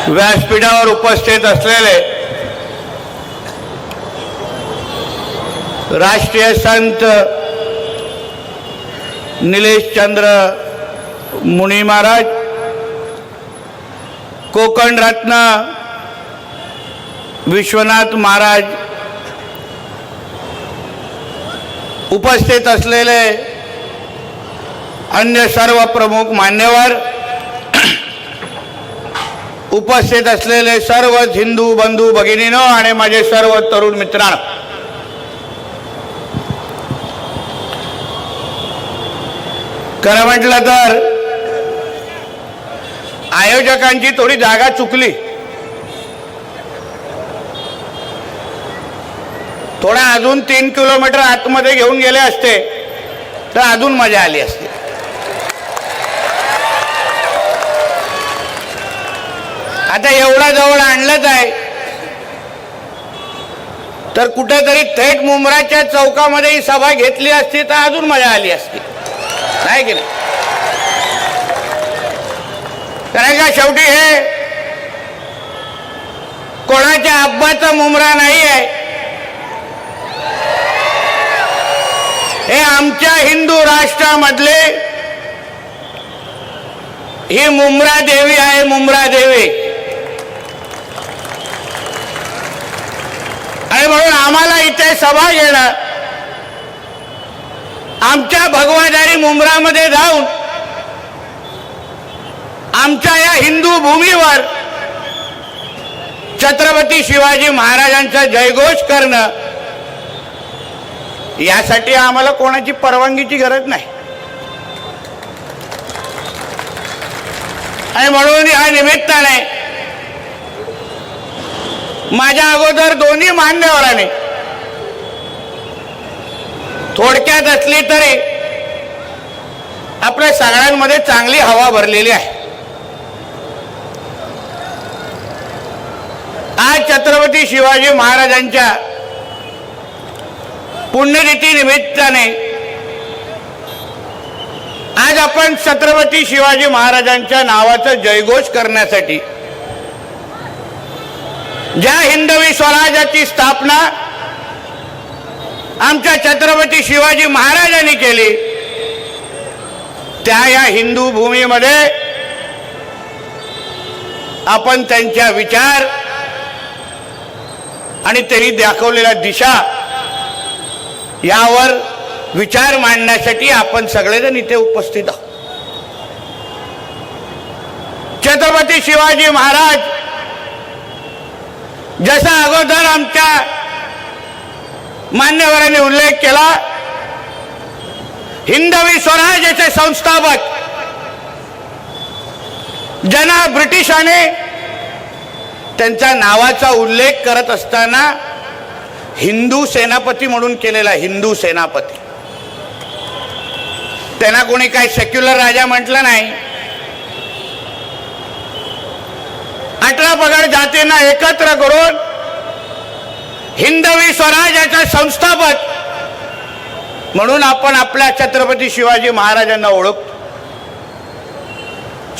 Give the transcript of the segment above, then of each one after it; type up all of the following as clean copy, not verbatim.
व्यासपीठावर उपस्थित असलेले राष्ट्रीय संत निलेशचंद्र मुनी महाराज, कोकण रत्न विश्वनाथ महाराज, उपस्थित असलेले अन्य सर्व प्रमुख मान्यवर, उपस्थित असलेले सर्व हिंदू बंधू भगिनींनो आणि माझे सर्व तरुण मित्रांनो, खरं म्हटलं तर आयोजकांची थोडी जागा चुकली. थोडा अजून 3 किलोमीटर आतमध्ये घेऊन गेले असते तर अजून मजा आली असती. आता एवढा जवळ आणलंच आहे तर कुठेतरी थेट मुंब्राच्या चौकामध्ये ही सभा घेतली असती तर अजून मजा आली असती, नाही की नाही? कारण का शेवटी हे कोणाच्या अब्बाचा मुंब्रा नाही आहे, हे आमच्या हिंदू राष्ट्रामधले ही मुंब्रा देवी आहे. मुंब्रा देवी. आणि म्हणून आम्हाला इथे सभा घेणं, आमच्या भगवादारी मुंब्रामध्ये जाऊन आमच्या या हिंदू भूमीवर छत्रपती शिवाजी महाराजांचा जयघोष करणं, यासाठी आम्हाला कोणाची परवानगीची गरज नाही. आणि म्हणून या निमित्ताने माझ्या अगोदर दोन्ही मान्यवरांनी थोडक्यात असली तरी आपल्या सगळ्यांमध्ये चांगली हवा भरलेली आहे. आज छत्रपती शिवाजी महाराजांच्या पुण्यतिथी निमित्ताने आज आपण छत्रपती शिवाजी महाराजांच्या नावाचा जयघोष करण्यासाठी ज्या हिंदवी स्वराज्याची स्थापना आमच्या छत्रपती शिवाजी महाराजांनी केली, त्या या हिंदू भूमीमध्ये आपण त्यांच्या विचार आणि त्यांनी दाखवलेल्या दिशा यावर विचार मांडण्यासाठी आपण सगळेजण इथे उपस्थित आहोत. छत्रपती शिवाजी महाराज, जसा अगोदर आमच्या मान्यवरांनी उल्लेख केला, हिंदवी स्वराज्याचे संस्थापक ज्यांना ब्रिटिशांनी त्यांच्या नावाचा उल्लेख करत असताना हिंदू सेनापती म्हणून केलेला. हिंदू सेनापती. त्यांना कोणी काही सेक्युलर राजा म्हटलं नाही. 18 पगड जातींना एकत्र करून हिंदवी स्वराज्याचा संस्थापक म्हणून आपण आपल्या छत्रपती शिवाजी महाराजांना ओळखतो.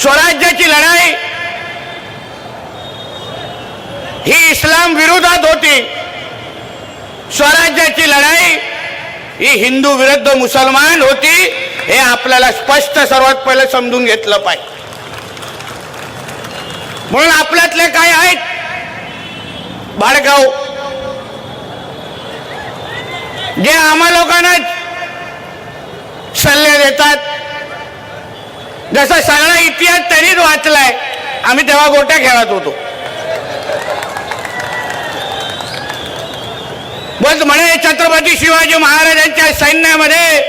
स्वराज्याची लढाई ही इस्लाम विरोधात होती. स्वराज्याची लढाई ही हिंदू विरुद्ध मुसलमान होती. हे आपल्याला स्पष्ट सर्वात पहिले समजून घेतलं पाहिजे. म्हणून आपल्यातले काय आहेत भाडगाव, जे आम्हा लोकांना सल्ले देतात. जसा सगळा इतिहास त्यांनीच वाचलाय. आम्ही तेव्हा गोट्या खेळत होतो. बस म्हणे छत्रपती शिवाजी महाराजांच्या सैन्यामध्ये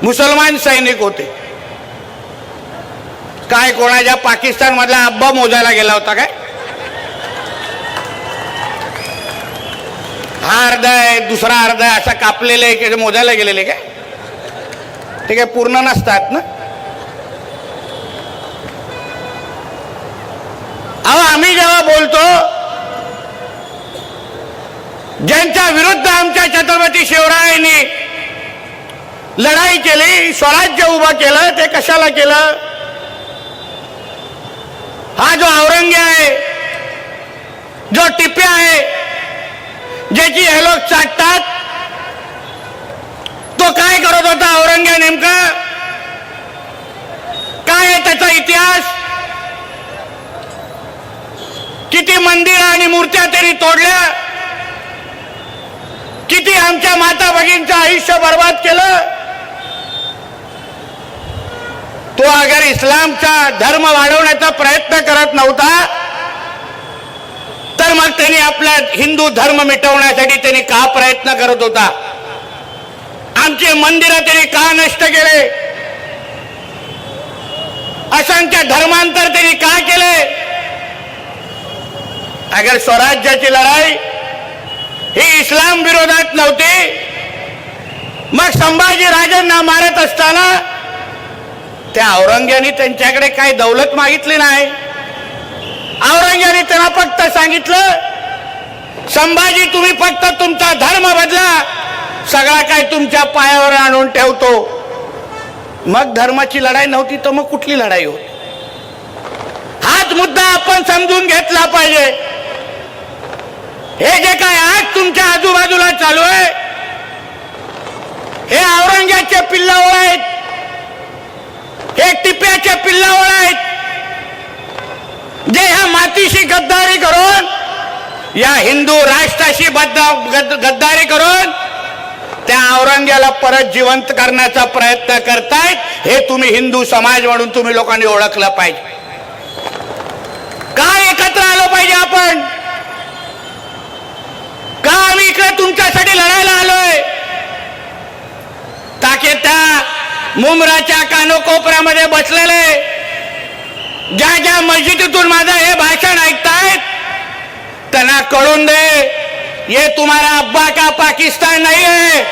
मुसलमान सैनिक होते. काय कोणाच्या पाकिस्तान मधला अब्बा मोजायला गेला होता काय? हा अर्ध आहे, दुसरा अर्ध आहे, असा कापलेले मोजायला गेलेले काय? ते काय पूर्ण नसतात ना. अहो, आम्ही जेव्हा बोलतो ज्यांच्या विरुद्ध आमच्या छत्रपती शिवरायांनी लढाई केली, स्वराज्य उभं केलं, ते कशाला केलं? हा जो औरंग्य आहे, जो टिप्या आहे, ज्याची हे लोक चाटतात, तो काय करत होता औरंग्य नेमका? काय आहे त्याचा इतिहास? किती मंदिर आणि मूर्त्या तरी तोडल्या, किती आमच्या माता भगिनींचं आयुष्य बर्बाद केलं. तो अगर इस्लामचा धर्म वाढवण्याचा प्रयत्न करत नव्हता तर मग त्यांनी आपला हिंदू धर्म मिटवण्यासाठी त्यांनी का प्रयत्न करत होता? आमचे मंदिरं त्यांनी का नष्ट केले? असंख्य धर्मांतर त्यांनी का केले? अगर स्वराज्याची लढाई ही इस्लाम विरोधात नव्हती, मग संभाजी राजांना मारत असताना त्या औरंग्याने त्यांच्याकडे काही दौलत मागितली नाही. औरंग्याने त्यांना फक्त सांगितलं, संभाजी तुम्ही फक्त तुमचा धर्म बदला, सगळा काय तुमच्या पायावर आणून ठेवतो. मग धर्माची लढाई नव्हती तर मग कुठली लढाई होती? हाच मुद्दा आपण समजून घेतला पाहिजे. हे जे काय आज तुमच्या आजूबाजूला चालू आहे, हे औरंग्याचे पिल्लावळ आहेत, हे टिप्याचे पिल्लावळ आहेत, जे ह्या मातीशी गद्दारी करून, या हिंदू राष्ट्राशी गद्दारी करून त्या औरंग्याला परत जिवंत करण्याचा प्रयत्न करतायत. हे तुम्ही हिंदू समाज म्हणून तुम्ही लोकांनी ओळखलं पाहिजे. का एकत्र आलो पाहिजे आपण? का आम्ही इकडे तुमच्यासाठी लढायला आलोय? ताकी त्या मुंब्राच्या कानोकोपऱ्यामध्ये बसलेले, ज्या ज्या मस्जिदीतून माझं हे भाषण ऐकतायत, त्यांना कळून दे, ये तुम्हारा अब्बा का पाकिस्तान नहीं है,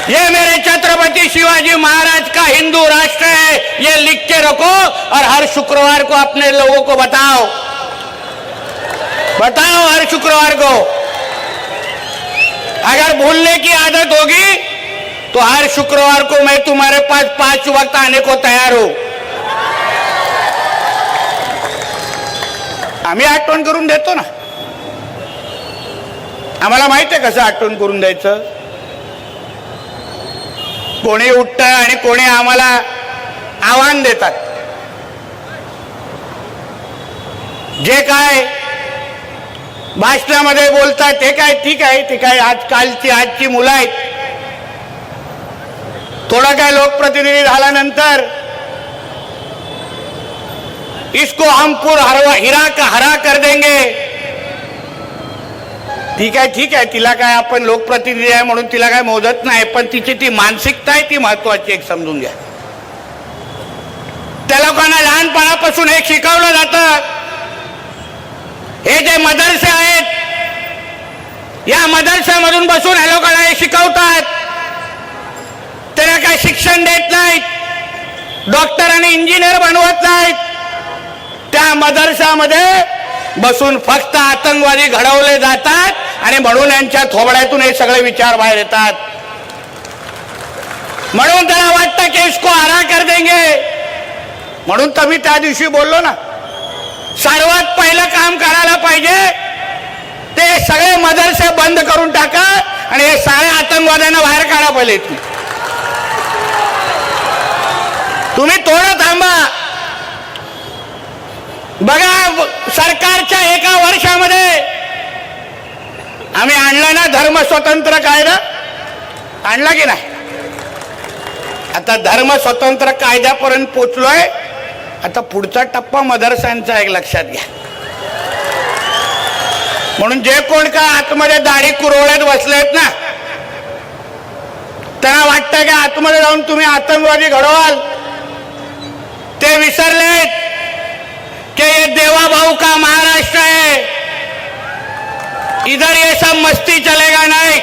ये मेरे छत्रपति शिवाजी महाराज का हिंदू राष्ट्र है. ये लिख के रखो और हर शुक्रवार को अपने लोगों को बताओ हर शुक्रवार को. अगर भूलने की आदत होगी तो हर शुक्रवार को मैं तुम्हारे पास 5 वक्त आने को तैयार हूं. आम्ही आठवण करून देतो ना. आम्हाला माहित आहे कसं आठवण करून द्यायचं. कोणी उठतं आणि कोणी आम्हाला आव्हान देतात. जे काय भाषणामध्ये बोलतात ते काय ठीक आहे, ते काय आजची मुलं आहेत. थोडा काय लोकप्रतिनिधी झाल्यानंतर इसको हम हरा कर देंगे. ठीक आहे, तिला काय आपण लोकप्रतिनिधी आहे म्हणून तिला काय मोजत नाही, पण तिची ती मानसिकता आहे ती महत्वाची एक समजून घ्या. त्या लोकांना लहानपणापासून हे शिकवलं जातं. हे जे मदरसे आहेत, या मदरशामधून बसून हे लोकांना हे शिकवतात. त्याला काय शिक्षण देत नाहीत, डॉक्टर आणि इंजिनियर बनवत नाहीत. त्या मदरशामध्ये बसून फक्त आतंकवादी घडवले जातात आणि म्हणून यांच्या थोबड्यातून हे सगळे विचार बाहेर येतात. म्हणून त्याला वाटतं की इसको हरा कर देंगे. म्हणून तर मी त्या दिवशी बोललो ना, सर्वात पहिलं काम करायला पाहिजे ते सगळे मदरसे बंद करून टाका आणि हे सगळ्या आतंकवाद्यांना बाहेर काढा. पहिले तुम्ही थोडं थांबा. बघा, सरकारच्या एका वर्षामध्ये आम्ही आणला ना धर्म स्वतंत्र कायदा, आणला की नाही? आता धर्म स्वतंत्र कायद्यापर्यंत पोचलोय. आता पुढचा टप्पा मदरसांचा एक लक्षात घ्या. म्हणून जे कोण का आतमध्ये दाढी कुरवड्यात बसलेत ना, त्यांना वाटतं की आतमध्ये जाऊन तुम्ही आतंकवादी घडवाल. ते विसरलेत कि ये देवा भाऊ का महाराष्ट्र है. इधर ये सब मस्ती चलेगा नहीं.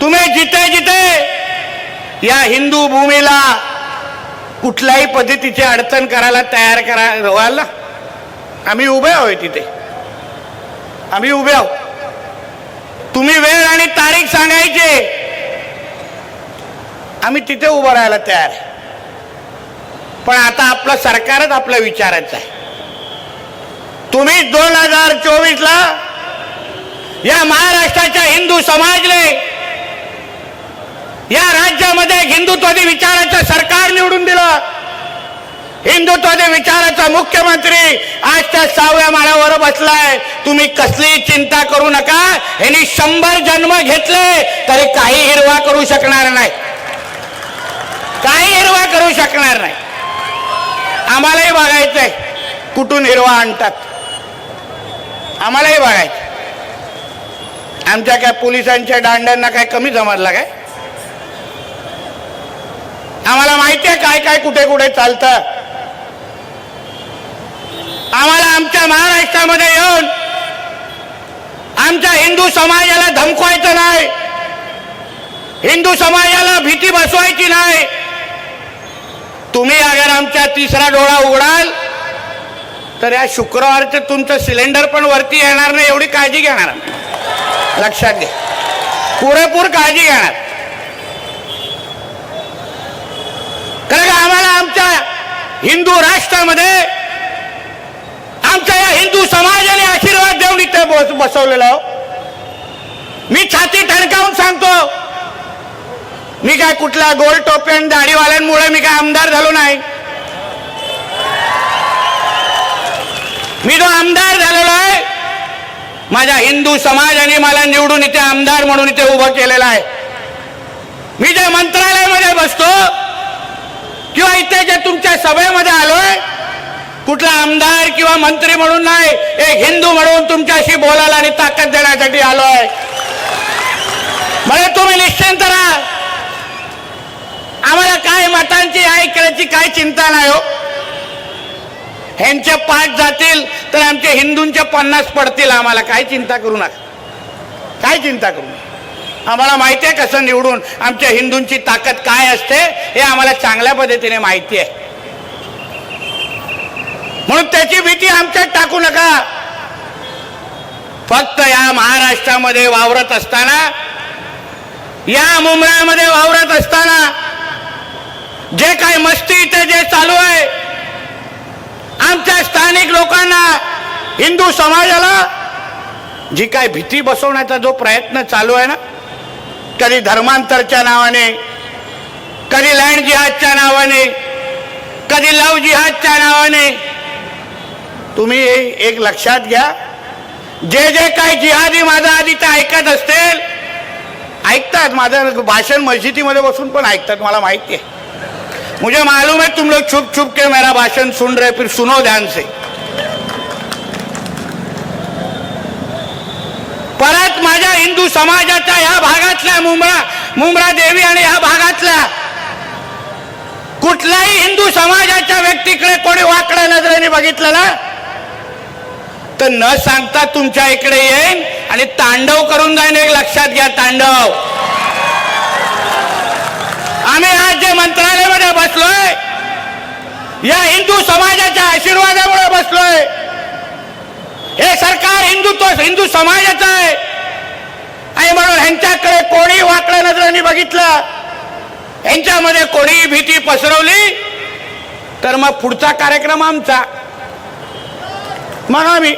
तुम्ही जिथे जिथे या हिंदू भूमीला कुठल्याही पद्धतीची अडचण करायला तयार व्हाल ना, आम्ही उभे आहोत तिथे. आम्ही उभे आहोत. तुम्ही वेळ आणि तारीख सांगायची, आम्ही तिथे उभं राहायला तयार आहे. पण आता आपलं सरकारच आपल्या विचाराचं आहे. तुम्ही 2024ला या महाराष्ट्राच्या हिंदू समाजने या राज्यामध्ये हिंदुत्वादी विचाराचं सरकार निवडून दिलं. हिंदुत्वादी विचाराचा मुख्यमंत्री आजच्या 6व्या माळ्यावर बसलाय. तुम्ही कसली चिंता करू नका. यांनी 100 जन्म घेतले तरी काही हिरवा करू शकणार नाही. काही हिरवा करू शकणार नाही. आम्हालाही बघायचंय कुठून हिरवा आणतात. आम्हालाही बघायचं. आमच्या काय पोलिसांच्या दांड्यांना काय कमी जमरला काय? आम्हाला माहिती आहे काय काय कुठे कुठे चालतं. आम्हाला आमच्या महाराष्ट्रामध्ये येऊन आमच्या हिंदू समाजाला धमकवायचं नाही. हिंदू समाजाला भीती बसवायची नाही. तुम्ही अगर आमच्या तिसरा डोळा उघडाल तर या शुक्रवारचं तुमचं सिलेंडर पण वरती येणार नाही एवढी काळजी घेणार. लक्षात घ्या. पुरेपूर काळजी घेणार. कारण आम्हाला आमच्या हिंदू राष्ट्रामध्ये आमच्या या हिंदू समाजाने आशीर्वाद देऊन इथे बसवलेला. मी छाती ठणकावून सांगतो, मी काय कुठल्या गोल टोपी आणि दाढीवाल्यांमुळे मी काय आमदार झालो नाही. मी जो आमदार झालेलो आहे माझ्या हिंदू समाजाने मला निवडून इथे आमदार म्हणून इथे उभं केलेलं आहे. मी जे मंत्रालयामध्ये बसतो किंवा इथे जे तुमच्या सभेमध्ये आलोय कुठला आमदार किंवा मंत्री म्हणून नाही, एक हिंदू म्हणून तुमच्याशी बोलायला आणि ताकद देण्यासाठी आलोय. म्हणजे तुम्ही निश्चिंत राहा. आम्हाला काय मतांची ऐकण्याची काय चिंता नाही हो. ह्यांचे 5 जातील तर आमचे हिंदूंचे 50 पडतील. आम्हाला काय चिंता करू नका. काय चिंता करू नका. आम्हाला माहिती आहे कसं निवडून आमच्या हिंदूंची ताकद काय असते हे आम्हाला चांगल्या पद्धतीने माहिती आहे. म्हणून त्याची भीती आमच्यात टाकू नका. फक्त या महाराष्ट्रामध्ये वावरत असताना, या मुंबईमध्ये वावरत असताना जे काही मस्ती इथे जे चालू आहे, आमच्या स्थानिक लोकांना हिंदू समाजाला जी काय भीती बसवण्याचा जो प्रयत्न चालू आहे ना, कधी धर्मांतरच्या नावाने, कधी लँड जिहादच्या नावाने, कधी लव जिहादच्या नावाने, तुम्ही एक लक्षात घ्या, जे जे काही जिहादी माझं आधी ते ऐकत असतील, ऐकतात माझं भाषण मस्जिदीमध्ये बसून पण ऐकतात. मला माहिती आहे. मुझे मालूम है तुम लोग छुप छुप के मेरा भाषण सुन रहे, फिर सुनो ध्यान से. परत माझ्या हिंदू समाजाच्या ह्या भागातल्या मुंब्रा देवी आणि ह्या भागातल्या कुठल्याही हिंदू समाजाच्या व्यक्तीकडे कोणी वाकड्या नजरेने बघितलं ना तर न सांगता तुमच्या इकडे येईन आणि तांडव करून जाईन. एक लक्षात घ्या, तांडव. आम्ही आज जे मंत्रालयामध्ये बसलोय या हिंदू समाजाच्या आशीर्वादामुळे बसलोय. हे सरकार हिंदू समाजाचं आहे आणि म्हणून ह्यांच्याकडे कोणी वाकड्या नजरेने बघितलं, ह्यांच्यामध्ये कोणी भीती पसरवली तर मग पुढचा कार्यक्रम आमचा. म्हणून मी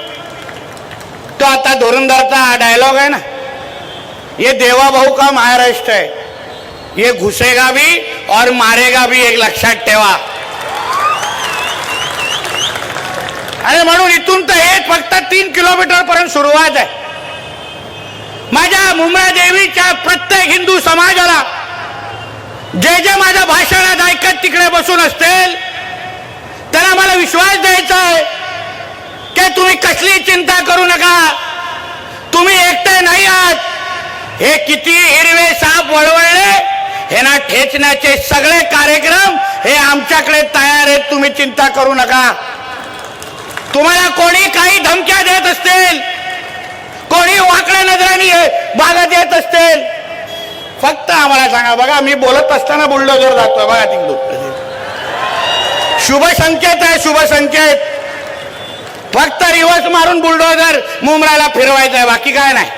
तो आता धुरंधरचा डायलॉग आहे ना, ये देवा भाऊ का महाराष्ट्र है, ये घुसेगा भी और मारेगा भी, एक लक्षात ठेवा. आणि म्हणून इथून तर हे फक्त 3 किलोमीटर पर्यंत सुरुवात आहे. माझ्या मुंब्रा देवीच्या प्रत्येक हिंदू समाजाला जे जे माझ्या भाषणात ऐकत तिकडे बसून असतील त्यांना मला विश्वास द्यायचा आहे की तुम्ही कसली चिंता करू नका. तुम्ही एकटे नाही आहात. हे किती हिरवे साप वळवळले हे ना ठेचण्याचे सगळे कार्यक्रम हे आमच्याकडे तयार आहेत. तुम्ही चिंता करू नका. तुम्हाला कोणी काही धमक्या देत असतील, कोणी वाकड्या नजराने बागत येत असतील, फक्त आम्हाला सांगा. बघा मी बोलत असताना बुलडोजर जातोय बघा तिकडून. शुभ संकेत आहे, शुभ संकेत. फक्त रिवर्स मारून बुलडोजर मुंब्राला फिरवायचं आहे, बाकी काय नाही.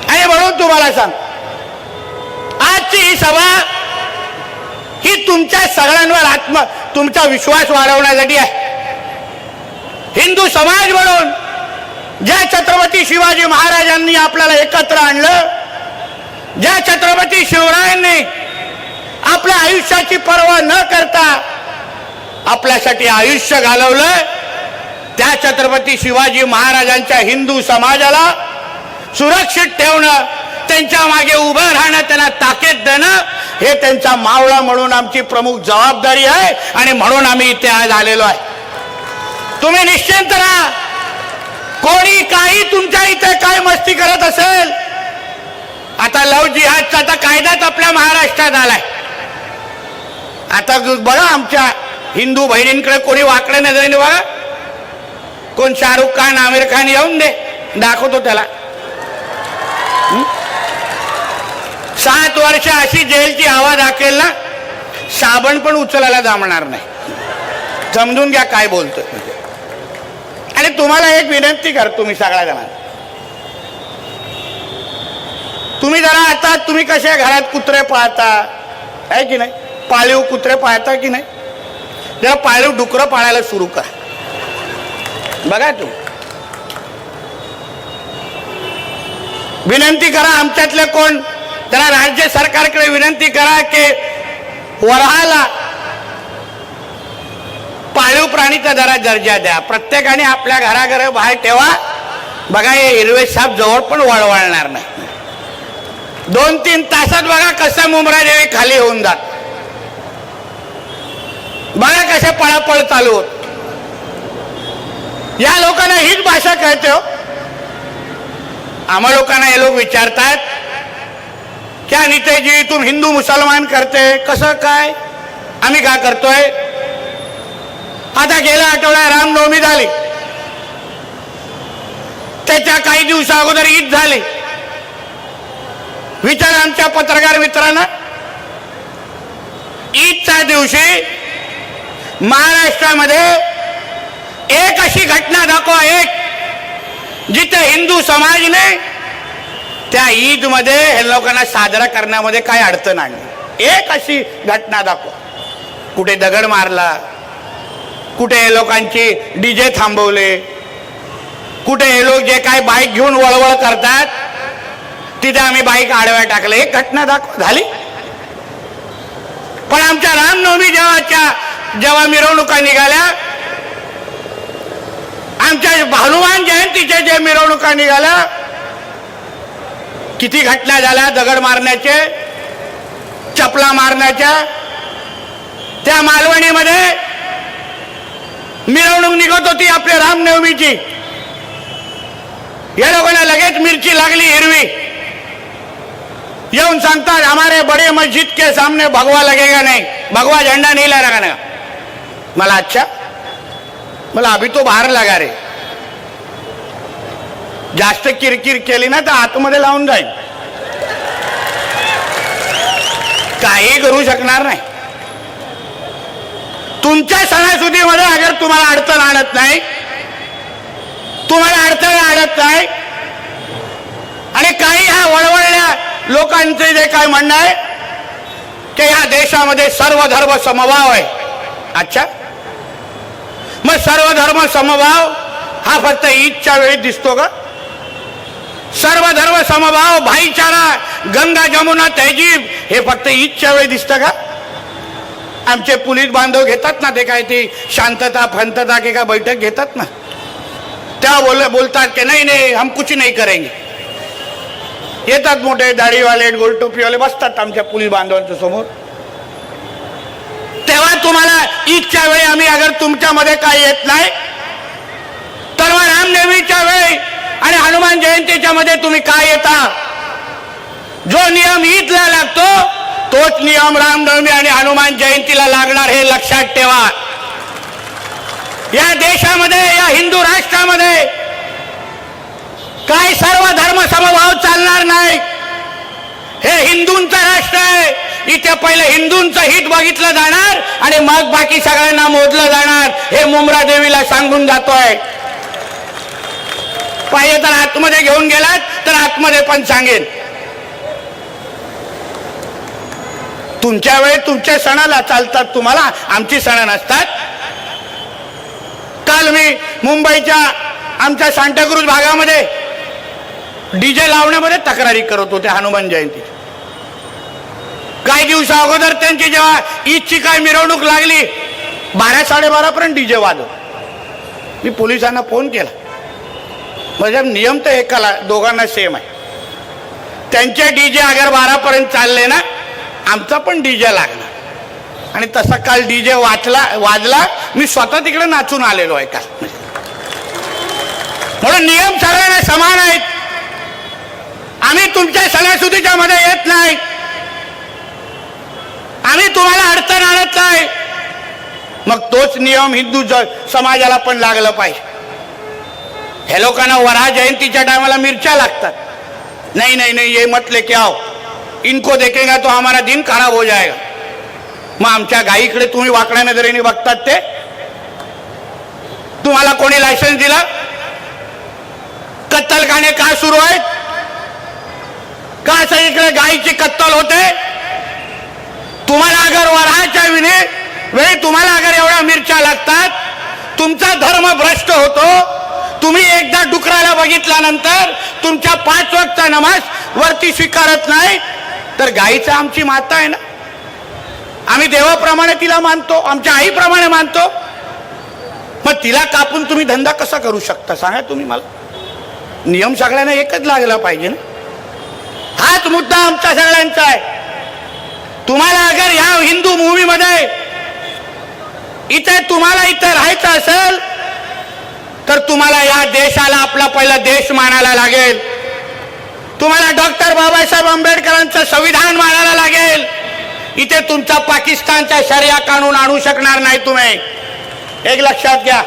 आणि म्हणून तुम्हाला सांग, आजची ही सभा ही तुमच्या सगळ्यांवर तुमचा विश्वास वाढवण्यासाठी आहे. हिंदू समाज म्हणून ज्या छत्रपती शिवाजी महाराजांनी आपल्याला एकत्र आणलं, ज्या छत्रपती शिवरायांनी आपल्या आयुष्याची पर्वा न करता आपल्यासाठी आयुष्य घालवलं, त्या छत्रपती शिवाजी महाराजांच्या हिंदू समाजाला सुरक्षित ठेवणं, त्यांच्या मागे उभं राहणं, त्यांना ताकद देणं हे त्यांचा मावळा म्हणून आमची प्रमुख जबाबदारी आहे. आणि म्हणून आम्ही इथे आज आलेलो आहे. तुम्ही निश्चिंत राहा. कोणी काही तुमच्या इथे काय मस्ती करत असेल, आता लव जिहादचा आता कायदाच आपल्या महाराष्ट्रात आलाय. आता बघा आमच्या हिंदू बहिणींकडे कोणी वाकडे नजरेने बघा. कोण शाहरुख खान आमिर खान येऊन दे, दाखवतो त्याला. 7 वर्ष अशी जेलची हवा दाखवेल ना, साबण पण उचलायला जमणार नाही. समजून घ्या काय बोलतोय. आणि तुम्हाला एक विनंती करतो मी सगळ्या जणांना, तुम्ही जरा आता तुम्ही कसे घरात कुत्रे पाळता आहे की नाही, पाळीव कुत्रे पाळता की नाही, जरा पाळीव डुकरं पाळायला सुरू करा. बघा तू विनंती करा, आमच्यातले कोण जरा राज्य सरकारकडे विनंती करा की वऱ्हाला पाळीव प्राणीचा जरा दर्जा द्या. प्रत्येकाने आपल्या घराघर बाहेर ठेवा. बघा हे हिरवे साप जवळ पण वळवळणार नाही. 2-3 तासात बघा कसं मुंब्रा देवी खाली होऊन जात. बघा कसे पळापळ चालू होत. या लोकांना हीच भाषा कळते हो. आम्हा लोकांना हे लोक विचारतात क्या नितेजी तुम हिंदू मुसलमान करते, कसं काय, आम्ही काय करतोय. आता गेल्या आठवड्यात रामनवमी झाली, त्याच्या काही दिवसा अगोदर ईद झाली. विचार आमच्या पत्रकार मित्रांना, ईदच्या दिवशी महाराष्ट्रामध्ये एक अशी घटना दाखवा, एक जिथे हिंदू समाजने त्या ईद मध्ये हे लोकांना साजरा करण्यामध्ये काय अडचण आणली. एक अशी घटना दाखवा. कुठे दगड मारला, कुठे हे लोकांची डीजे थांबवले, कुठे हे लोक जे काय बाईक घेऊन वळवळ करतात तिथे आम्ही बाईक आडव्या टाकले, एक घटना दाखवा झाली. पण आमच्या रामनवमी जेव्हा मिरवणुका निघाल्या, आमच्या हनुमान जयंतीच्या जे मिरवणुका निघाल्या, किती घटना झाल्या दगड मारण्याचे, चपला मारण्याच्या. त्या मालवणीमध्ये मिरवणूक निघत होती आपल्या रामनवमीची, या लोकांना लगेच मिरची लागली हिरवी. येऊन सांगतात हमारे बड़े मस्जिद के सामने भगवा लगेगा नहीं, भगवा झंडा नहीं लगाना. मला अच्छा, मला अभी तो बाहेर लगा रे. जास्त किरकिर केली ना तर आतमध्ये लावून जाईल, काही करू शकणार नाही. तुमच्या सणासुदीमध्ये अगर तुम्हाला अडचण आणत नाही, तुम्हाला अडथळे आणत नाही, आणि काही ह्या वळवळल्या लोकांचे जे काय म्हणणं आहे की ह्या देशामध्ये सर्व धर्म समभाव आहे. अच्छा, मग सर्व धर्म समभाव हा फक्त ईदच्या वेळी दिसतो का? सर्व धर्म समभाव, भाईचारा, गंगा जमुना तहजीब हे फक्त ईदच्या वेळी दिसतं का? आमचे पोलीस बांधव घेतात ना ते काय ती शांतता फंतता के का बैठक घेतात ना, त्या बोलतात की नाही नाही हम कुछ नहीं करेंगे. येतात मोठे दाढीवाले गोल टोपीवाले बसतात आमच्या पोलीस बांधवांच्या समोर. तेव्हा तुम्हाला ईदच्या वेळी आम्ही अगर तुमच्यामध्ये काय येत नाही, तर मग रामनवमीच्या वेळी आणि हनुमान जयंतीच्या मध्ये तुम्ही काय येता? जो नियम ईदला लागतो तोच नियम रामनवमी आणि हनुमान जयंतीला लागणार, हे लक्षात ठेवा. या देशामध्ये, या हिंदू राष्ट्रामध्ये काय सर्व धर्म समभाव चालणार नाही. हे हिंदूंचं राष्ट्र आहे. इथे पहिले हिंदूंचं हित बघितलं जाणार आणि मग बाकी सगळ्यांना मोजलं जाणार, हे मुंब्रा देवीला सांगून जातोय. पाहिजे तर आतमध्ये घेऊन गेलात तर आतमध्ये पण सांगेन. तुमच्या वेळी तुमच्या सणाला चालतात, तुम्हाला आमची सण नसतात. काल मी मुंबईच्या आमच्या सांताक्रूज भागामध्ये डीजे लावण्यामध्ये तक्रारी करत होते हनुमान जयंती. काही दिवसा अगोदर त्यांची जेव्हा ईदची काय मिरवणूक लागली 12-12:30 पर्यंत डीजे वाजव. मी पोलिसांना फोन केला, म्हणजे नियम तर एकाला दोघांना सेम आहे. त्यांचे डीजे अगर 12 पर्यंत चालले ना, आमचा पण डीजे लागला. आणि तसा काल डीजे वाजला. मी स्वतः तिकडे नाचून आलेलो आहे काल. म्हणून नियम सगळ्यांना समान आहेत. आम्ही तुमच्या सणासुदीच्या मध्ये येत नाही, आम्ही तुम्हाला अडचण आणत नाही. मग तोच नियम हिंदू समाजाला पण लागला पाहिजे. हे लोकांना वराह जयंतीच्या टायमाला मिरच्या लागतात. नहीं नहीं नहीं, ये मत लेके आओ, इनको देखेगा तो हमारा दिन खराब हो जाएगा. मग आमच्या गायीकडे तुम्ही वाकड्या नजरेने बघतात ते? तुम्हाला कोणी लायसन्स दिला? कत्तलखाने का सुरू आहेत? का सगळीकडे गायीची कत्तल होते? तुम्हाला अगर वराहाच्या वेळी तुम्हाला अगर एवढ्या मिरच्या लागतात, तुमचा धर्म भ्रष्ट होतो. तुम्ही एकदा डुकराला बघितल्यानंतर तुमच्या 5 वक्तचा नमाज वरती स्वीकारत नाही, तर गायीचा आमची माता आहे ना, आम्ही देवाप्रमाणे तिला मानतो, आमच्या आईप्रमाणे मानतो. मग तिला कापून तुम्ही धंदा कसा करू शकता सांगा तुम्ही मला? नियम सगळ्यांना एकच लागला पाहिजे ना. हाच मुद्दा आमच्या सगळ्यांचा आहे. तुम्हाला अगर या हिंदू मूव्ही मध्ये इथे राहायचं असेल तर तुम्हाला या देशाला आपला पहिला देश मानायला लागेल. तुम्हाला डॉक्टर बाबासाहेब आंबेडकरांचं संविधान मानायला लागेल. इथे तुमचा पाकिस्तानचा शरिया कानून आणू शकणार नाही तुम्ही. एक लक्षात घ्या,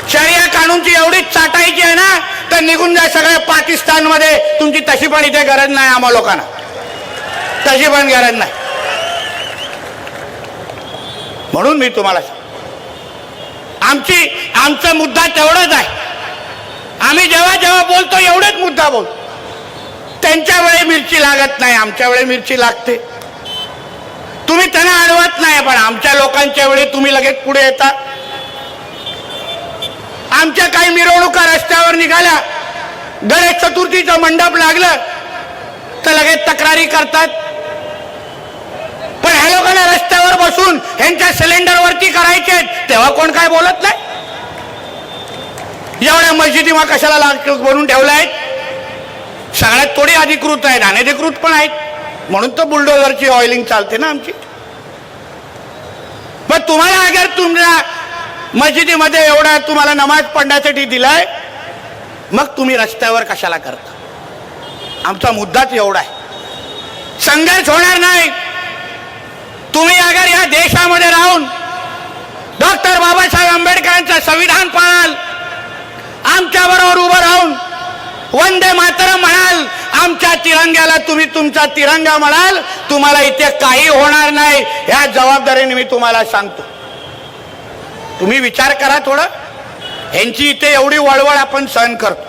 शरिया कानूनची एवढीच चाटायची आहे ना, तर निघून जा सगळ्या पाकिस्तानमध्ये. तुमची तशी पण इथे गरज नाही, आम्हा लोकांना तशी पण गरज नाही. म्हणून मी तुम्हाला आमचा मुद्दा तेवढाच आहे. आम्ही जेव्हा जेव्हा बोलतो एवढेच मुद्दा बोलतो. त्यांच्या वेळी मिरची लागत नाही, आमच्या वेळी मिरची लागते. तुम्ही त्यांना अडवत नाही, पण आमच्या लोकांच्या वेळी तुम्ही लगेच पुढे येता. आमच्या काही मिरवणुका रस्त्यावर निघाल्या, गणेश चतुर्थीचं मंडप लागलं तर लगेच तक्रारी करतात. पण ह्या लोकांना रस्त्यावर बसून ह्यांच्या सिलेंडरवरती करायचे, तेव्हा कोण काय बोलत नाही. एवढ्या मस्जिदी मग कशाला बनवून ठेवल्या आहेत? सगळ्यात थोडी अधिकृत आहेत, अनधिकृत पण आहेत. म्हणून तर बुलडोझरची ऑइलिंग चालते ना आमची. पण तुम्हाला अगर तुमच्या मस्जिदीमध्ये एवढा तुम्हाला नमाज पडण्यासाठी दिलाय, मग तुम्ही रस्त्यावर कशाला करता? आमचा मुद्दाच एवढा आहे. संघर्ष होणार नाही. तुम्ही अगर या देशामध्ये राहून डॉक्टर बाबासाहेब आंबेडकरांचं संविधान पाळाल, आमच्या बरोबर उभं राहून वंदे मातरम म्हणाल, आमच्या तिरंग्याला तुम्ही तुमचा तिरंगा म्हणाल, तुम्हाला इथे काही होणार नाही. या जबाबदारीने मी तुम्हाला सांगतो. तुम्ही विचार करा थोडं. ह्यांची इथे एवढी वळवळ आपण सहन करतो,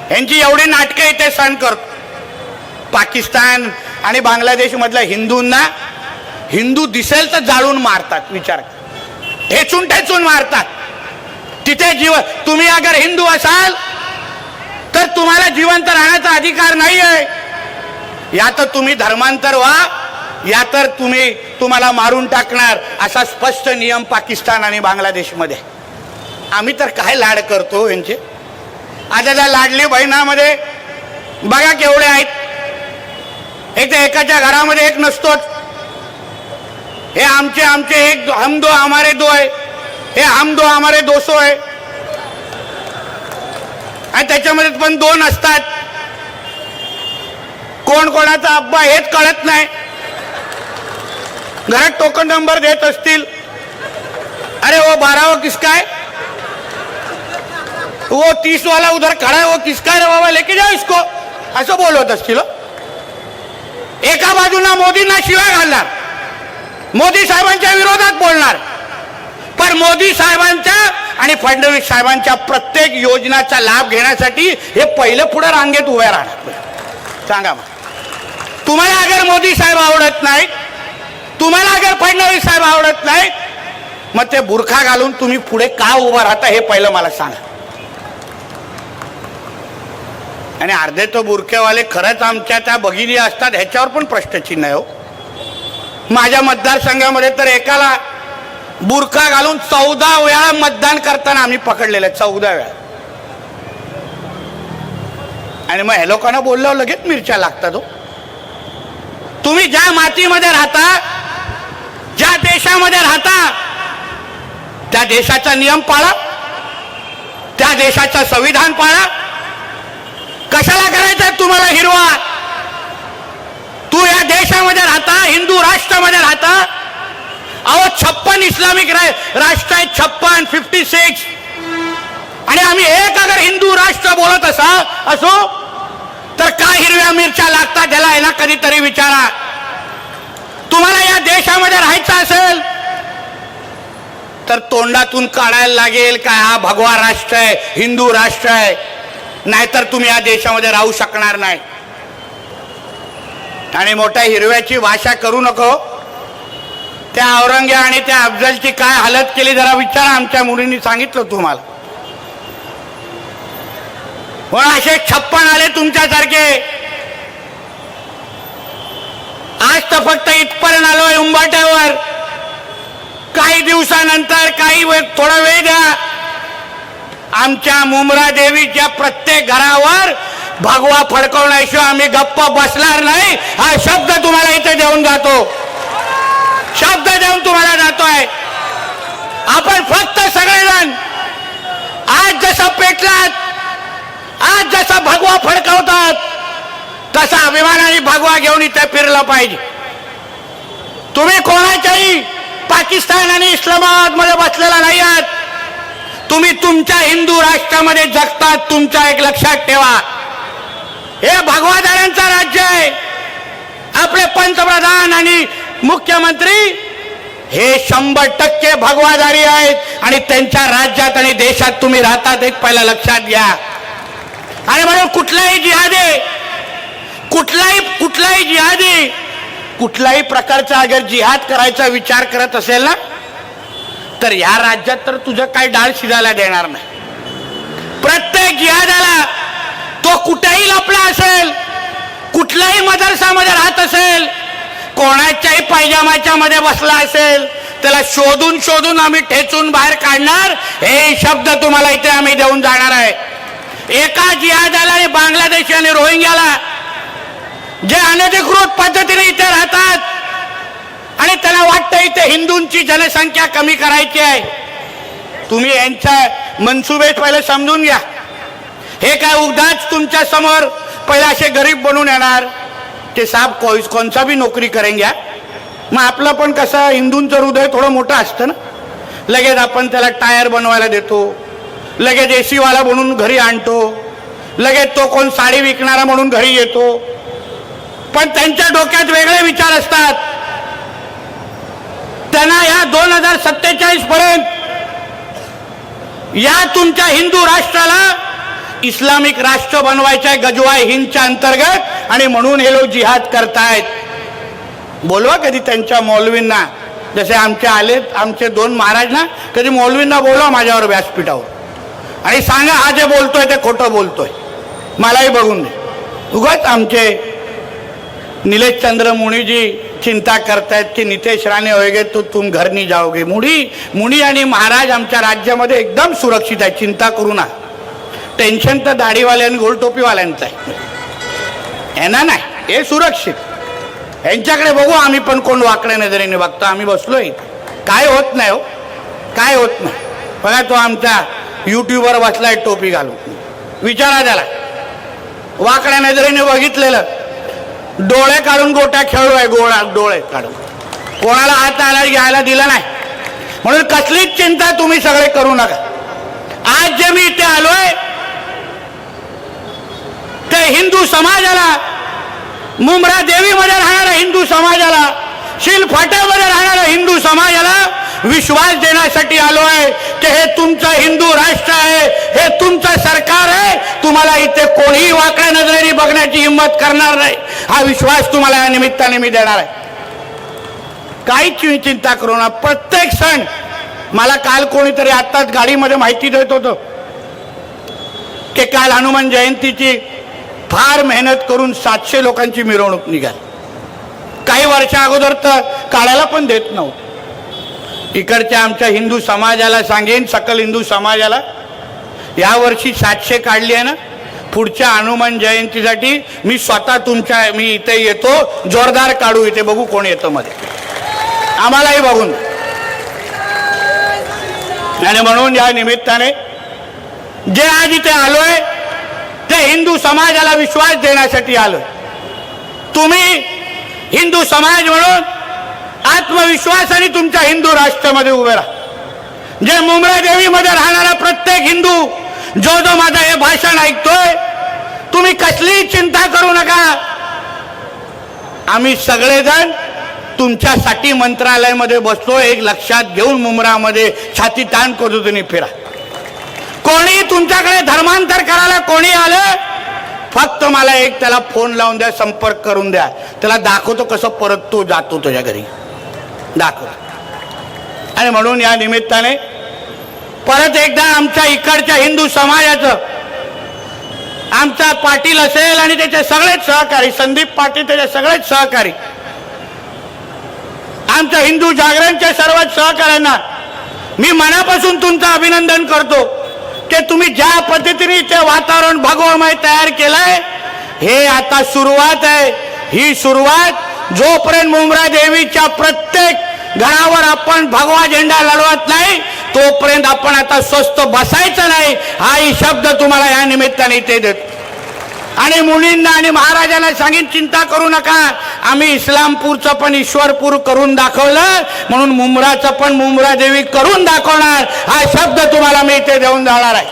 ह्यांची एवढी नाटकं इथे सहन करतो. पाकिस्तान आणि बांगलादेश मधल्या हिंदूंना हिंदू दिसेल तर जाळून मारतात. विचार ठेचून ठेचून मारतात. तिथे तुम्ही अगर हिंदू असाल तर तुम्हाला जिवंत राहण्याचा अधिकार नाही आहे. या तर तुम्ही धर्मांतर व्हा, या तर तुम्हाला मारून टाकणार, असा स्पष्ट नियम पाकिस्तान आणि बांगलादेशमध्ये. आम्ही तर काय लाड करतो यांचे. आता त्या लाडली बहिणामध्ये बघा केवढे आहेत. एक तर एकाच्या घरामध्ये एक नसतोच. हे आमचे एक हम दो हमारे दो आहे, हे हम दो हमारे 200 आहे. आणि त्याच्यामध्ये पण 2 असतात. कोण कोणाचा अब्बा हेच कळत नाही. घरात टोकन नंबर देत असतील. अरे वो 12 किसका है, वो 30 वाला उधर खड़ा है, वो किसका है रे बाबा, लेके जाओ इसको, असं बोलत असतील. एका बाजूला मोदींना शिवाय घालणार, मोदी साहेबांच्या विरोधात बोलणार, पण मोदी साहेबांच्या आणि फडणवीस साहेबांच्या प्रत्येक योजनाचा लाभ घेण्यासाठी हे पहिलं पुढे रांगेत उभे राहणार. सांगा मग तुम्हाला अगर मोदी साहेब आवडत नाहीत, तुम्हाला अगर फडणवीस साहेब आवडत नाहीत, मग ते बुरखा घालून तुम्ही पुढे का उभा राहता हे पहिलं मला सांगा. आणि अर्धे तो बुरखेवाले खरंच आमच्या त्या भगिनी असतात ह्याच्यावर पण प्रश्नचिन्ह आहे हो. माझ्या मतदारसंघामध्ये तर एकाला बुरखा घालून 14 वेळा मतदान करताना आम्ही पकडलेलं, 14 वेळा. आणि मग हे लोकांना बोलल्यावर लगेच मिरच्या लागतात हो. तुम्ही ज्या मातीमध्ये राहता, ज्या देशामध्ये राहता, त्या देशाचा नियम पाळा, त्या देशाचं संविधान पाळा. कशाला करायचं तुम्हाला हिरवा? तू या देशामध्ये राहता, हिंदू राष्ट्रामध्ये राहता. अहो 56 इस्लामिक राष्ट्र आहेत, 56 आणि आम्ही एक अगर हिंदू राष्ट्र बोलत असो तर का हिरव्या मिरच्या लागतात त्याला आहे ना कधीतरी विचारा. तुम्हाला या देशामध्ये राहायचं असेल तर तोंडातून काढायला लागेल काय हा भगवा राष्ट्र आहे, हिंदू राष्ट्र आहे, नाहीतर तुम्ही या देशामध्ये राहू शकणार नाही. आणि मोठ्या हिरव्याची भाषा करू नको. त्या औरंगे आणि त्या अफजलची काय हालत केली जरा विचारा. आमच्या मुलींनी सांगितलं तुम्हाला. पण असे 56 आले तुमच्यासारखे. आज तर फक्त इथपर्यंत आलोय उंबाट्यावर. काही दिवसानंतर काही थोडा वेळ द्या, आमच्या मुमरा देवीच्या प्रत्येक घरावर भगवा फडकवण्याशिवाय आम्ही गप्प बसणार नाही. हा शब्द तुम्हाला इथे देऊन जातो, शब्द देऊन तुम्हाला जातोय. आपण फक्त सगळेजण आज जसं पेटलात, आज जसा भगवा फडकवतात तसा अभिमानाने भगवा घेऊन इथे फिरलं पाहिजे. तुम्ही कोणाच्याही पाकिस्तान आणि इस्लामाबाद मध्ये बसलेला नाही आहात. तुम्ही तुमच्या हिंदू राष्ट्रामध्ये जगतात. तुमच्या एक लक्षात ठेवा, हे भगवादारांचं राज्य आहे. आपले पंतप्रधान आणि मुख्यमंत्री हे 100% भगवादारी आहेत आणि त्यांच्या राज्यात आणि देशात तुम्ही राहतात एक पहिला लक्षात घ्या. आणि म्हणून कुठलाही जिहादी कुठल्याही प्रकारचा अगर जिहाद करायचा विचार करत असेल ना तर या राज्यात तर तुझं काही डाळ शिजायला देणार नाही. प्रत्येक जिहादाला तो कुठेही लपला असेल, कुठल्याही मदरसामध्ये राहत असेल, कोणाच्याही पायजामाच्या मध्ये बसला असेल, त्याला शोधून शोधून आम्ही ठेचून बाहेर काढणार. हे शब्द तुम्हाला इथे आम्ही देऊन जाणार आहे. एका जिहादाला आणि बांगलादेशी आणि रोहिंग्याला जे अनधिकृत पद्धतीने इथे राहतात आणि त्यांना वाटतं इथे हिंदूंची जनसंख्या कमी करायची आहे, तुम्ही यांच्या मनसुबे पहिले समजून घ्या. हे काय उगाच तुमच्या समोर पहिले असे गरीब बनून येणार ते साहेब कोणचा भी नोकरी करेंगे. मग आपलं पण कसं हिंदूंचं हृदय थोडं मोठं असतं ना, लगेच आपण त्याला टायर बनवायला देतो, लगेच एसी वाला म्हणून घरी आणतो, लगेच तो कोण साडी विकणारा म्हणून घरी येतो. पण त्यांच्या डोक्यात वेगळे विचार असतात. त्यांना या 2047 पर्यंत या तुमच्या हिंदू राष्ट्राला इस्लामिक राष्ट्र बनवायचं गजवाय हिंदच्या अंतर्गत. आणि म्हणून हे लोक जिहाद करतायत. बोलवा कधी त्यांच्या मौलवींना, जसे आमचे आलेत आमचे 2 महाराज ना, कधी मौलवींना बोलवा माझ्यावर व्यासपीठावर आणि सांगा हा जे बोलतोय ते खोटं बोलतोय, मलाही बघून दे. उगाच आमचे नीलेश चंद्र मुनी जी चिंता करतायत की नितेश राणे होएगे तो तुम घर नहीं जाओगे. मुनी आणि महाराज आमच्या राज्यामध्ये एकदम सुरक्षित आहे, चिंता करू नका. टेन्शन तर दाढीवाल्या आणि गोल टोपीवाल्यांचं आहे, यांना नाही. हे सुरक्षित, यांच्याकडे बघू आम्ही पण कोण वाकड्या नजरेने बघतो. आम्ही बसलोय, काय होत नाही हो, काय होत नाही. बघा तो आमच्या युट्यूबवर बसलाय टोपी घालून, विचारा त्याला. वाकड्या नजरेने बघितलेलं, डोळे काढून गोट्या खेळलोय, डोळे काढून कोणाला हात आला घ्यायला दिला नाही. म्हणून कसलीच चिंता तुम्ही सगळे करू नका. आज जे मी इथे आलोय ते हिंदू समाजाला, मुमरा देवीमध्ये राहणाऱ्या हिंदू समाजाला, शिलफाट्यामध्ये राहणाऱ्या हिंदू समाजाला विश्वास देण्यासाठी आलोय की हे तुमचं हिंदू राष्ट्र आहे, हे तुमचं सरकार आहे. तुम्हाला इथे कोणीही वाकड्या नजरेने बघण्याची हिंमत करणार नाही. हा विश्वास तुम्हाला या निमित्ताने मी देणार आहे. काहीच चिंता करू नका. प्रत्येक सण, मला काल कोणीतरी आत्ताच गाडीमध्ये माहिती देत होतं की काल हनुमान जयंतीची फार मेहनत करून 700 लोकांची मिरवणूक निघाली. काही वर्षा अगोदर तर काढायला पण देत नव्हतं. इकडच्या आमच्या हिंदू समाजाला सांगेन, सकल हिंदू समाजाला, यावर्षी 700 काढली आहे ना, पुढच्या हनुमान जयंतीसाठी मी स्वतः मी इथे येतो, जोरदार काढू. इथे बघू कोण येतं मध्ये, आम्हालाही बघून. आणि म्हणून या निमित्ताने जे आज इथे आलोय ते हिंदू समाजाला विश्वास देण्यासाठी आलोय. तुम्ही हिंदू समाज म्हणून आत्मविश्वासाने तुमच्या हिंदू राष्ट्रामध्ये उभे राहा. जे मुंब्रा देवीमध्ये राहणारा प्रत्येक हिंदू जो माझं हे भाषण ऐकतोय, तुम्ही कसलीही चिंता करू नका. आम्ही सगळेजण तुमच्यासाठी मंत्रालयामध्ये बसलो. एक लक्षात घेऊन मुंब्रामध्ये छाती ताण करून फिरा. कोणी तुमच्याकडे धर्मांतर करायला कोणी आलं, फक्त मला एक त्याला फोन लावून द्या, संपर्क करून द्या. त्याला दाखवतो कसं परत तो जातो तुझ्या घरी, दाखवतो. आणि म्हणून या निमित्ताने परत एकदा आमच्या इकडच्या हिंदू समाजाचं, आमचा पाटील असेल आणि त्याचे सगळेच सहकारी, संदीप पाटील त्याचे सगळेच सहकारी, आमच्या हिंदू जागरणच्या सर्व सहकाऱ्यांना मी मनापासून तुमचं अभिनंदन करतो की तुम्ही ज्या पद्धतीने ते वातावरण भगवमय तयार केलंय, हे आता सुरुवात आहे. ही सुरुवात जोपर्यंत मुंब्रा देवीच्या प्रत्येक घरावर आपण भगवा झेंडा लढवत नाही, तोपर्यंत आपण आता स्वस्त बसायचं नाही. हाही शब्द तुम्हाला या निमित्ताने इथे देतो. आणि मुलींना आणि महाराजांना सांगेन, चिंता करू नका. आम्ही इस्लामपूरचं पण ईश्वरपूर करून दाखवलं, म्हणून मुंब्राचं पण मुंब्रा देवी करून दाखवणार. हा शब्द तुम्हाला मी इथे देऊन जाणार आहे.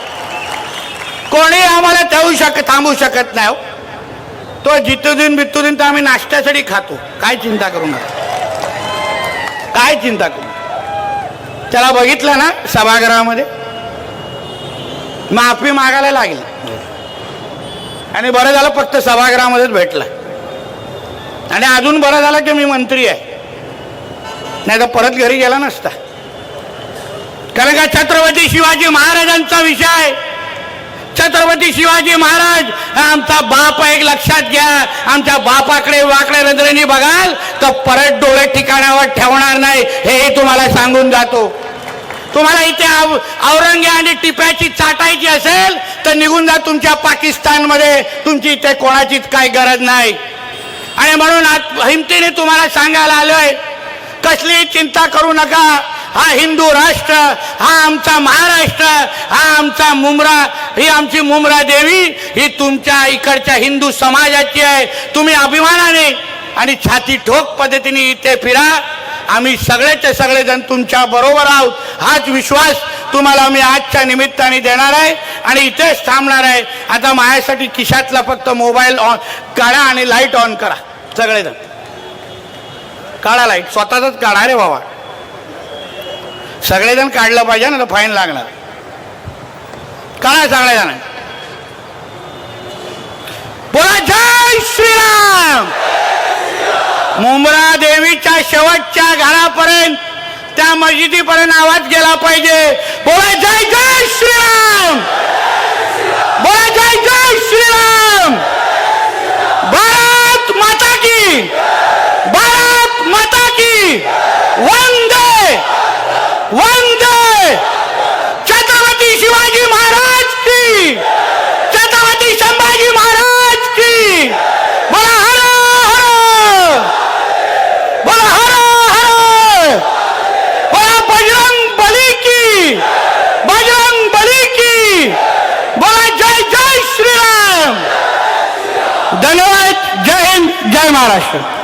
कोणी आम्हाला थांबू शकत नाही. तो जितुदीन बितुदीन तर आम्ही नाश्त्यासाठी खातो. काय चिंता करू नका, काय चिंता करू. त्याला बघितलं ना सभागृहामध्ये, माफी मागायला लागली. आणि बरं झालं फक्त सभागृहामध्येच भेटला. आणि अजून बरं झालं की मी मंत्री आहे, नाही तर परत घरी गेला नसता. कारण का छत्रपती शिवाजी महाराजांचा विषय, छत्रपती शिवाजी महाराज आमचा बाप एक लक्षात घ्या. आमच्या बापाकडे वाकड्या नजरेने बघाल तर परत डोळे ठिकाणावर ठेवणार नाही, हेही तुम्हाला सांगून जातो. तुम्हाला इथे औरंगे आणि टिप्याची चाटायची असेल तर निघून जा तुमच्या पाकिस्तानमध्ये. तुमची इथे कोणाचीच काही गरज नाही. आणि म्हणून हिमतीने तुम्हाला सांगायला आलोय, कसली चिंता करू नका. हा हिंदू राष्ट्र, हा आमचा महाराष्ट्र, हा आमचा मुंब्रा, ही आमची मुंब्रा देवी, ही तुमच्या इकडच्या हिंदू समाजाची आहे. तुम्ही अभिमानाने आणि छाती ठोक पद्धतीने इथे फिरा. आम्ही सगळेचे सगळेजण तुमच्या बरोबर आहोत. हाच विश्वास तुम्हाला मी आजच्या निमित्ताने देणार आहे आणि इथेच थांबणार आहे. आता माझ्यासाठी खिशातला फक्त मोबाईल ऑन काढा आणि लाईट ऑन करा. सगळेजण काढा लाईट, स्वतःच काढा रे बाबा. सगळेजण काढलं पाहिजे ना, तर फाईन लागणार. काढा सगळेजण. बोला जय श्रीराम. मुंब्रा देवीच्या शेवटच्या घरापर्यंत, त्या मस्जिदीपर्यंत आवाज गेला पाहिजे. बोला जय जय श्रीराम. बोला जय जय श्रीराम. भारत माता की, भारत माता की. वंदे वंदे. छत्रपती शिवाजी महाराज की, छत्रपती संभाजी महाराज की. बोला हर हर, बोला हर हर. बोला बजरंग बली की, बजरंग बली की. बोला जय जय श्रीराम. धन्यवाद. जय हिंद, जय महाराष्ट्र.